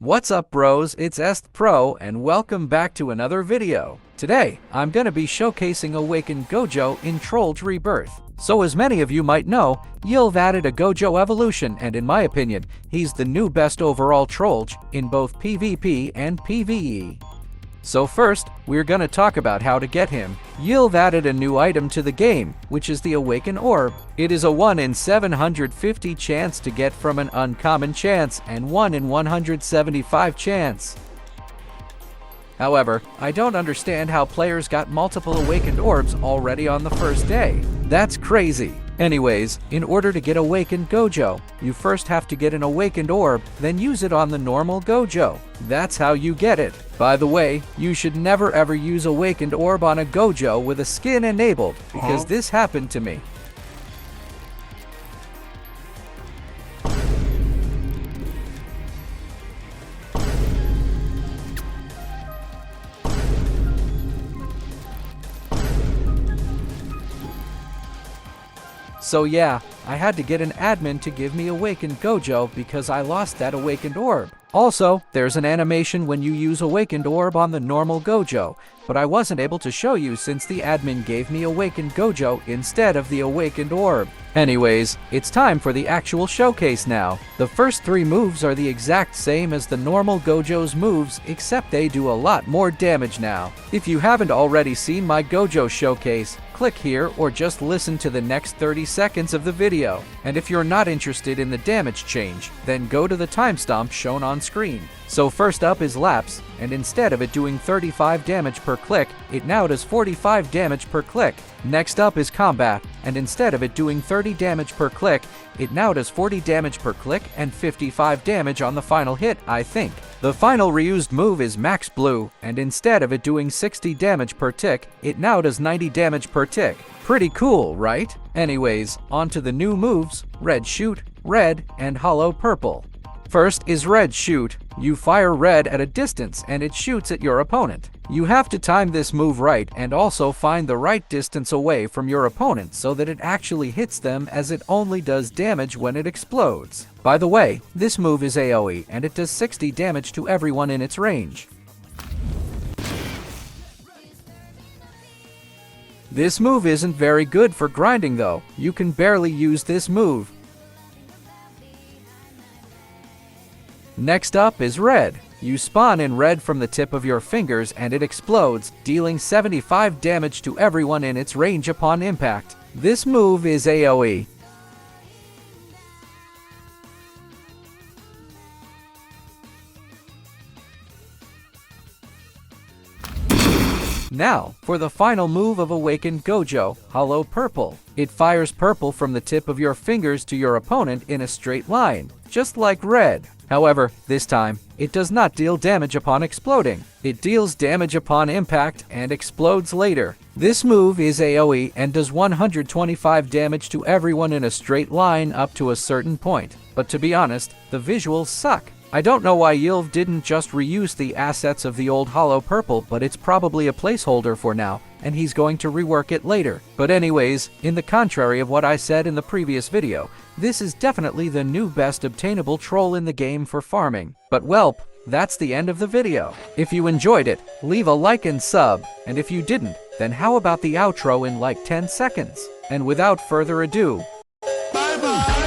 What's up bros, it's Est Pro and welcome back to another video. Today, I'm gonna be showcasing Awakened GOJO in Trollge Rebirth. So as many of you might know, Yilv added a GOJO evolution and in my opinion, he's the new best overall Trollge in both PvP and PvE. So first, we're gonna talk about how to get him. Yilv added a new item to the game, which is the Awaken Orb. It is a 1 in 750 chance to get from an uncommon chance and 1 in 175 chance. However, I don't understand how players got multiple Awakened Orbs already on the first day. That's crazy. Anyways, in order to get Awakened GOJO, you first have to get an Awakened Orb, then use it on the normal GOJO. That's how you get it. By the way, you should never ever use Awakened Orb on a GOJO with a skin enabled, because this happened to me. So yeah, I had to get an admin to give me Awakened GOJO because I lost that Awakened Orb. Also, there's an animation when you use Awakened Orb on the normal GOJO, but I wasn't able to show you since the admin gave me Awakened GOJO instead of the Awakened Orb. Anyways, it's time for the actual showcase now. The first 3 moves are the exact same as the normal GOJO's moves, except they do a lot more damage now. If you haven't already seen my GOJO showcase, click here or just listen to the next 30 seconds of the video. And if you're not interested in the damage change, then go to the timestamp shown on screen. So first up is Lapse, and instead of it doing 35 damage per click, it now does 45 damage per click. Next up is Combat, and instead of it doing 30 damage per click, it now does 40 damage per click and 55 damage on the final hit, I think. The final reused move is Max Blue, and instead of it doing 60 damage per tick, it now does 90 damage per tick. Pretty cool, right? Anyways, on to the new moves, Red Shoot, Red, and Hollow Purple. First is Red Shoot. You fire red at a distance and it shoots at your opponent. You have to time this move right and also find the right distance away from your opponent so that it actually hits them, as it only does damage when it explodes. By the way, this move is AoE and it does 60 damage to everyone in its range. This move isn't very good for grinding though. You can barely use this move. Next up is Red. You spawn in red from the tip of your fingers and it explodes, dealing 75 damage to everyone in its range upon impact. This move is AoE. Now, for the final move of Awakened GOJO, Hollow Purple. It fires purple from the tip of your fingers to your opponent in a straight line, just like Red. However, this time, it does not deal damage upon exploding. It deals damage upon impact and explodes later. This move is AoE and does 125 damage to everyone in a straight line up to a certain point. But to be honest, the visuals suck. I don't know why Yilv didn't just reuse the assets of the old Hollow Purple, but it's probably a placeholder for now, and he's going to rework it later. But anyways, in the contrary of what I said in the previous video, this is definitely the new best obtainable troll in the game for farming. But welp, that's the end of the video. If you enjoyed it, leave a like and sub, and if you didn't, then how about the outro in like 10 seconds? And without further ado, bye bye!